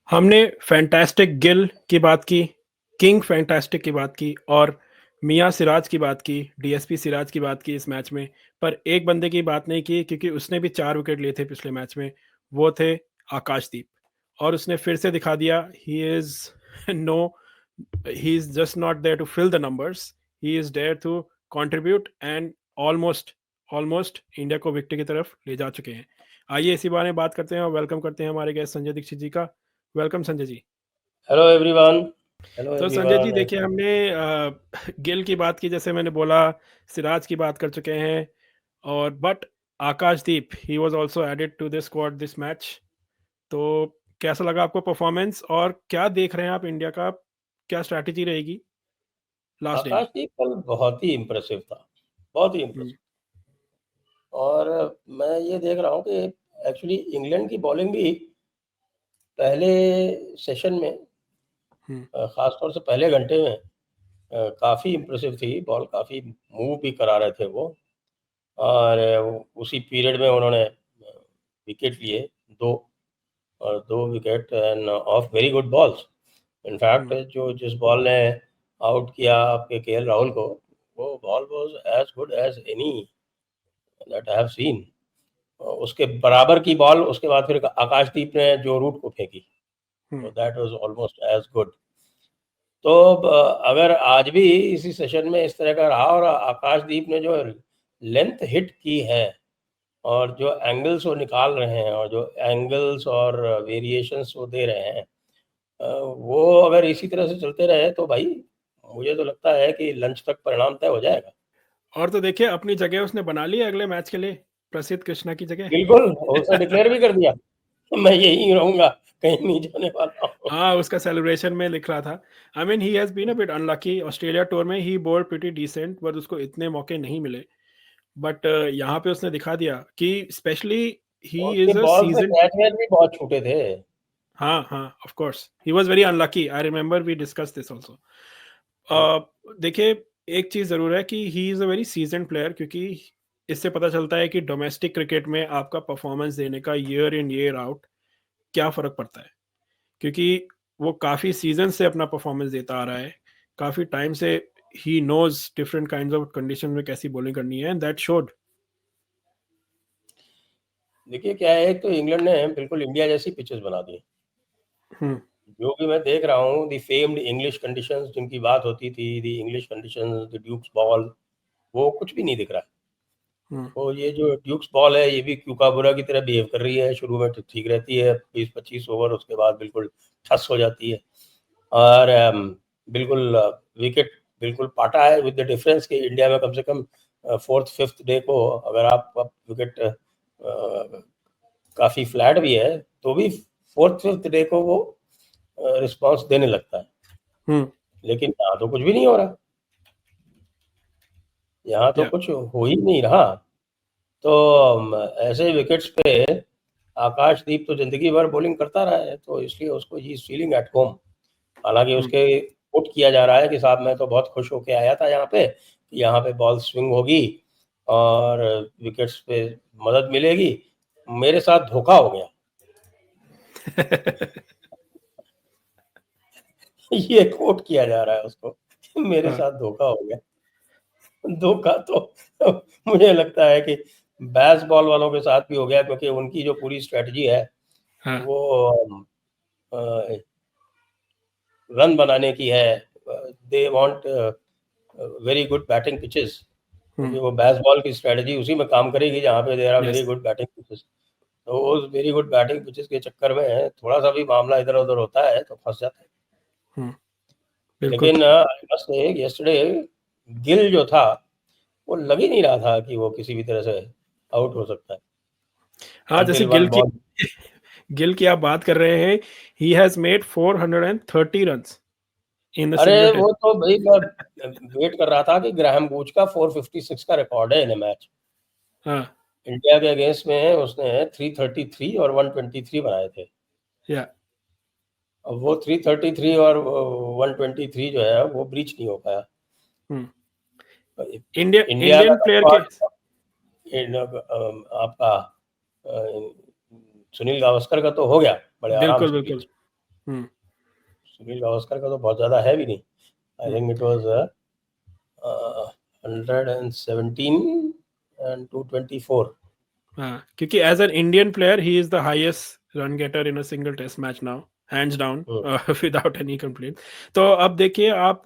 हमने फैंटास्टिक गिल की बात की, किंग फैंटास्टिक की बात की और मियाँ सिराज की बात की, डीएसपी सिराज की बात की इस मैच में। पर एक बंदे की बात नहीं की क्योंकि उसने भी 4 विकेट लिए थे पिछले मैच में, वो थे आकाशदीप। और उसने फिर से दिखा दिया no he is just not there to fill the numbers, he is there to contribute and almost almost India को विक्ट्री की तरफ ले जा चुके हैं। आइए इसी बारे में बात करते हैं और वेलकम करते हैं हमारे गेस्ट संजय दीक्षित जी का। Welcome Sanjay ji. Hello everyone. Hello तो संजय जी एवरीवन। देखिए हमने गिल की बात की, जैसे मैंने बोला, सिराज की बात कर चुके हैं और but Akashdeep he was also added to this squad this match. तो कैसा लगा आपको परफॉर्मेंस और क्या देख रहे हैं आप इंडिया का, क्या स्ट्रैटेजी रहेगी लास्ट डे में? आकाशदीप कल बहुत ही इम्प्रेसिव था, बहुत ही हम्म, इम्प्रेसिव। और मैं ये देख रहा हूँ कि एक्चुअली इंग्लैंड की बॉलिंग भी पहले सेशन में, हम्म, ख़ासतौर से पहले घंटे में काफ़ी इम्प्रेसिव थी। बॉल काफ़ी मूव भी करा रहे थे वो। और उसी पीरियड में उन्होंने विकेट लिए 2, और 2 wicket end of very good balls. In fact hmm, जिस बॉल ने आउट किया आपके केएल राहुल को, वो ball was as good as any that I have seen. उसके बराबर की बॉल उसके बाद फिर आकाशदीप ने जो रूट को फेंकी, तो hmm, that was almost as good. तो अगर आज भी इसी सेशन में इस तरह का रहा और आकाशदीप ने जो लेंथ हिट की है और जो एंगल्स वो निकाल रहे हैं और जो एंगल्स और वेरिएशंस वो दे रहे हैं, वो अगर इसी तरह से चलते रहे तो भाई मुझे तो लगता है कि लंच तक परिणाम तय हो जाएगा। और तो देखिए अपनी जगह उसने बना ली है अगले मैच के लिए, प्रसिद्ध कृष्णा की जगह। बिल्कुल, उसने डिक्लेयर भी कर दिया कि मैं यहीं रहूँगा, कहीं नहीं जाने वाला हूँ। हाँ, उसका सेलिब्रेशन में लिख रहा था। I mean he has been a bit unlucky. Australia tour में he bowled pretty decent but उसको इतने मौके नहीं मिले। बट यहाँ पे उसने दिखा दिया कि स्पेशली ही उसकी इज़ अ बॉल से सीज़न्ड। कैच-वैच भी बहुत छूटे थे। हाँ, हाँ, of course he was very unlucky. I remember we discussed this also. हुँ, देखिए एक चीज़ ज़रूर है कि he is a very seasoned player, क्योंकि इससे पता चलता है कि डोमेस्टिक क्रिकेट में आपका परफॉर्मेंस देने का ईयर इन ईयर आउट क्या फ़र्क पड़ता है। क्योंकि वो काफ़ी सीज़न से अपना परफॉर्मेंस देता आ रहा है। काफ़ी टाइम से he knows different kinds of condition में कैसी बॉलिंग करनी है एंड दैट शोड। देखिए क्या है, एक तो इंग्लैंड ने बिल्कुल इंडिया जैसी पिचेज़ बना दी। हुँ, जो भी मैं देख रहा हूँ, द फेम्ड इंग्लिश कंडीशंस जिनकी बात होती थी, the English conditions, the Dukes ball, वो कुछ भी नहीं दिख रहा है। हुँ, तो ये जो ड्यूक्स बॉल है, ये भी क्यूकाबुरा की तरह बिहेव कर रही है। शुरू में तो ठीक रहती है, 20-25 ओवर, उसके बाद बिल्कुल ठस हो जाती है। और बिल्कुल विकेट बिल्कुल पाटा है, विद द डिफरेंस कि इंडिया में कम से कम 4th-5th डे को अगर आप विकेट काफ़ी फ्लैट भी है, तो भी 4th-5th डे को वो रिस्पॉन्स देने लगता है। हुँ, लेकिन यहाँ तो कुछ भी नहीं हो रहा, यहाँ तो या कुछ हो ही नहीं रहा। तो ऐसे विकेट्स पे आकाशदीप तो ज़िंदगी भर बॉलिंग करता रहा है, तो इसलिए उसको he is feeling at home. हालाँकि हुँ, उसके कोट किया जा रहा है कि साहब मैं तो बहुत खुश होके आया था यहाँ पे, कि यहाँ पे बॉल स्विंग होगी और विकेट्स पे मदद मिलेगी। मेरे साथ धोखा हो गया। ये कोट किया जा रहा है उसको, मेरे हाँ, साथ धोखा हो गया। धोखा तो मुझे लगता है कि बैस बॉल वालों के साथ भी हो गया, क्योंकि उनकी जो पूरी स्ट्रैटेजी है हाँ, वो अ, रन बनाने की है। They want very good batting pitches, हुँ, क्योंकि वो बैस बॉल की स्ट्रैटेजी उसी में काम करेगी जहाँ पे there are yes, very good batting pitches. तो उस वेरी गुड बैटिंग पिचेस के चक्कर में थोड़ा-सा भी मामला इधर-उधर होता है तो फँस जाता है। हुँ, बिल्कुल। लेकिन I must say yesterday Gill जो था, वो लग ही नहीं रहा था कि वो किसी भी तरह से आउट हो सकता है, हाँ, जैसे अंटिल वन बॉल। गिल की आप बात कर रहे हैं, he has made 430 runs in a अरे सिंगल वो टेस्ट। तो भई मैं वेट कर रहा था कि ग्राहम वुड्स का 456 का रिकॉर्ड है इन अ मैच। हाँ, इंडिया के अगेंस्ट में उसने 333 और 123 बनाए थे। या अब वो 333 और 123 जो है वो ब्रीच नहीं हो पाया। हुँ, इंडिया इंडिया का इंडियन प्लेयर के। आपका सुनील गावस्कर का तो हो गया बड़े आराम बिल्कुल, से बिल्कुल। ब्रीच। सुनील गावस्कर का तो बहुत ज्यादा है भी नहीं. I think it was 117 and 224. हाँ, क्योंकि as an Indian player he is the highest run getter in a single test match now, hands down, without any complaint. तो अब देखिए आप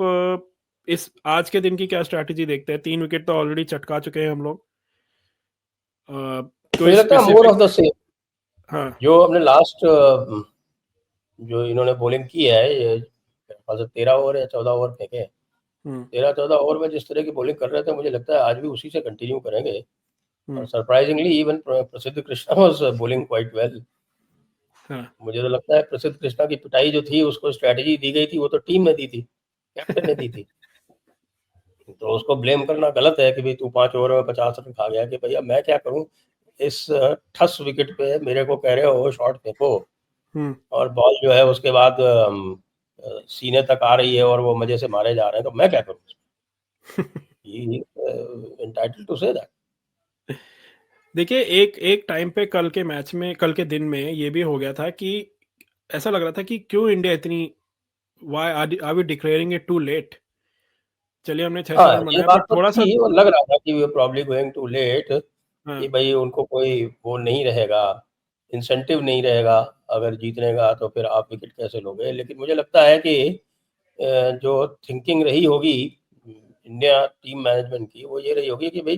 इस आज के दिन की क्या स्ट्रैटेजी देखते हैं? 3 विकेट तो ऑलरेडी चटका चुके हैं हम लोग. कोई मुझे लगता है more of specific? The same. हाँ. जो हमने लास्ट जो इन्होंने बॉलिंग की है, ये 13 ओवर या 14 ओवर फेंके. 13-14 ओवर में जिस तरह की बॉलिंग कर रहे थे, मुझे लगता है आज भी उसी से कंटिन्यू करेंगे. और सरप्राइजिंगली इवन प्रसिद्ध Krishna was bowling quite well. मुझे तो लगता है प्रसिद्ध कृष्णा की पिटाई जो थी, उसको स्ट्रेटजी दी गई थी, वो तो टीम ने दी थी, कैप्टन ने दी थी. तो उसको ब्लेम करना गलत है कि भाई तू 5 ओवर में 50 रन खा गया. कि भैया मैं क्या करूं, इस ठस विकेट पे मेरे को कह रहे हो शॉट फेंको, और बॉल जो है उसके बाद सीने तक आ रही है और वो मजे से मारे जा रहे हैं, तो मैं क्या करूं? Entitled to say that. देखिए एक टाइम पे कल के मैच में, कल के दिन में ये भी हो गया था कि ऐसा लग रहा था कि क्यों इंडिया इतनी, why are we declaring it too late? चलिए हमने 600 हाँ, रन ये बनाया, बात बट तो थोड़ा सा. थी और लग रहा था कि we are probably going too late. हाँ. कि भाई उनको कोई वो नहीं रहेगा, इंसेंटिव नहीं रहेगा. अगर जीतने का तो फिर आप विकेट कैसे लोगे. लेकिन मुझे लगता है कि जो थिंकिंग रही होगी इंडिया टीम मैनेजमेंट की, वो ये रही होगी कि भाई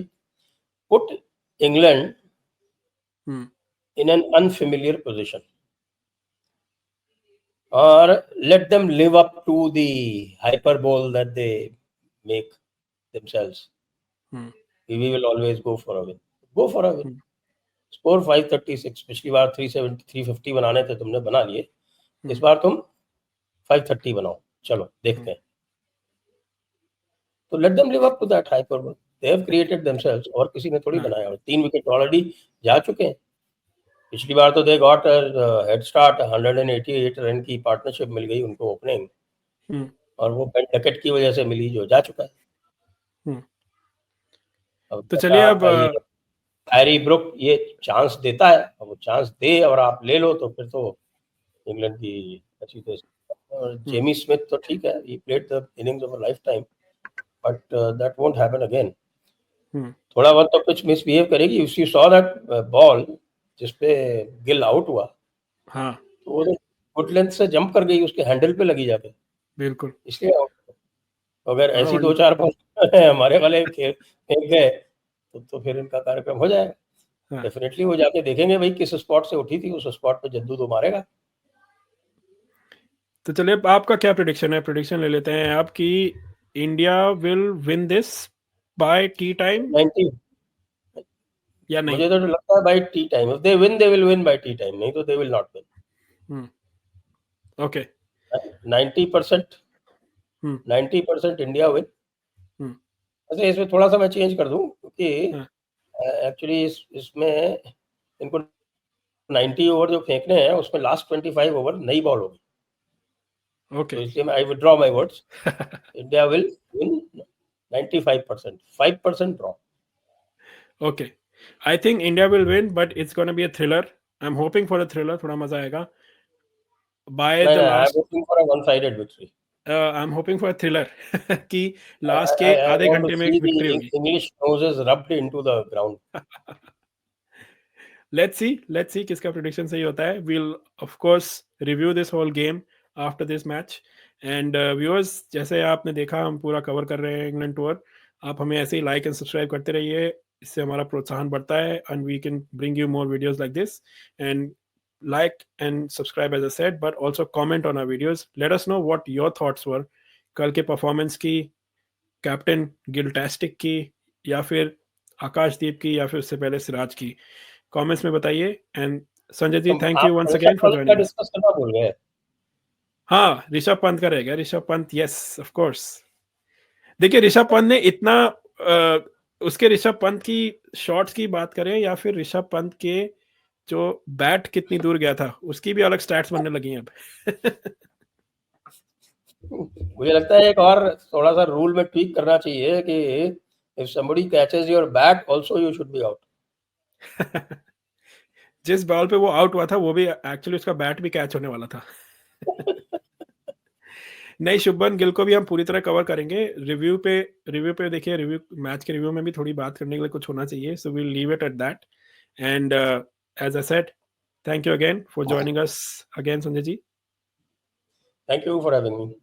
put England in an unfamiliar position or let them live up to the hyperbole that they make themselves. We will always go for a win. Go for a win. Score 536. पिछली बार 370 350 बनाने थे, तुमने बना लिए. इस बार तुम 530 बनाओ. चलो देखते हैं. तो let them live up to that hyperbole. They have created themselves, और किसी ने थोड़ी बनाया. और 3 विकेट ऑलरेडी जा चुके हैं. पिछली बार तो they got head start. 188 run की पार्टनरशिप मिल गई उनको ओपनिंग, और वो बेन डकेट की वजह से मिली, जो जा चुका है. अब तो चलिए अब हैरी ब्रुक ये चांस देता है, और वो चांस दे और आप ले लो, तो फिर तो इंग्लैंड की अच्छी टेस्ट. और जेमी स्मिथ तो ठीक है, he played the innings of a life time, but that won't happen again. थोड़ा बहुत तो कुछ मिसबिहेव करेगी. If you saw that ball जिसपे गिल आउट हुआ, हाँ, तो वो गुड लेंथ से जंप कर गई, उसके हैंडल पे लगी जाके, बिल्कुल. इसलिए आउट. अगर हाँ, ऐसी 2-4 बॉल हमारे वाले फेंक गए, तो फिर इनका कार्यक्रम हो जाएगा. हाँ. डेफिनेटली वो जाके देखेंगे भाई किस स्पॉट से उठी थी, उस स्पॉट पे जद्दू तो मारेगा. तो चलिए अब आपका क्या प्रेडिक्शन है? प्रेडिक्शन ले लेते हैं आपकी. India will win this by tea time 90. या नहीं? मुझे तो लगता है by tea time. If they win, they will win by tea time, नहीं तो they will not win. Okay. 90%. 90% India win. वैसे इसमें थोड़ा सा मैं चेंज कर दूं, क्योंकि एक्चुअली इसमें इनको 90 ओवर जो फेंकने हैं, उसमें लास्ट 25 ओवर नई बॉल होगी. ओके. तो इसलिए मैं I withdraw my words. India will win 95%. 5% draw. Okay. I think India will win, but it's gonna be a thriller. I am hoping for a thriller. थोड़ा मजा आएगा. बाय द नहीं, I am last hoping for a one sided victory. I am hoping for a thriller कि last के I आधे want to घंटे में see एक विक्ट्री the होगी. English noses rubbed into the ground. Let's see किसका prediction सही होता है. We'll of course review this whole game after this match. And viewers, जैसे आपने देखा हम पूरा कवर कर रहे हैं इंग्लैंड टूर. आप हमें ऐसे ही लाइक एंड सब्सक्राइब करते रहिए. इससे हमारा प्रोत्साहन बढ़ता है, and we can bring you more videos like this. And like and subscribe as I said, but also comment on our videos. Let us know what your thoughts were कल के performance की, कैप्टन गिलटास्टिक की, या फिर आकाशदीप की, या फिर उससे पहले सिराज की. कमेंट्स में बताइए. And Sanjay ji, thank you आप once Rishabh again for Pant का जॉइनिंग अस. डिस्कस करना भूल गए. हाँ, ऋषभ पंत का रहेगा. Rishabh Pant, yes of course. देखिए ऋषभ पंत ने इतना उसके ऋषभ पंत की शॉट्स की बात करें, या फिर ऋषभ पंत के जो बैट कितनी दूर गया था, उसकी भी अलग स्टैट्स बनने लगी हैं अब. मुझे लगता है एक और थोड़ा सा रूल में ट्वीक करना चाहिए कि if somebody catches your bat, also you should be out. जिस बॉल पे वो आउट हुआ था, वो भी एक्चुअली उसका बैट भी कैच होने वाला था. नहीं, शुभमन गिल को भी हम पूरी तरह कवर करेंगे। रिव्यू पे देखिए, मैच के रिव्यू में भी थोड़ी बात करने के लिए कुछ होना चाहिए, so we will leave it at that. And as I said, thank you again for joining us again, Sanjay ji. Thank you for having me.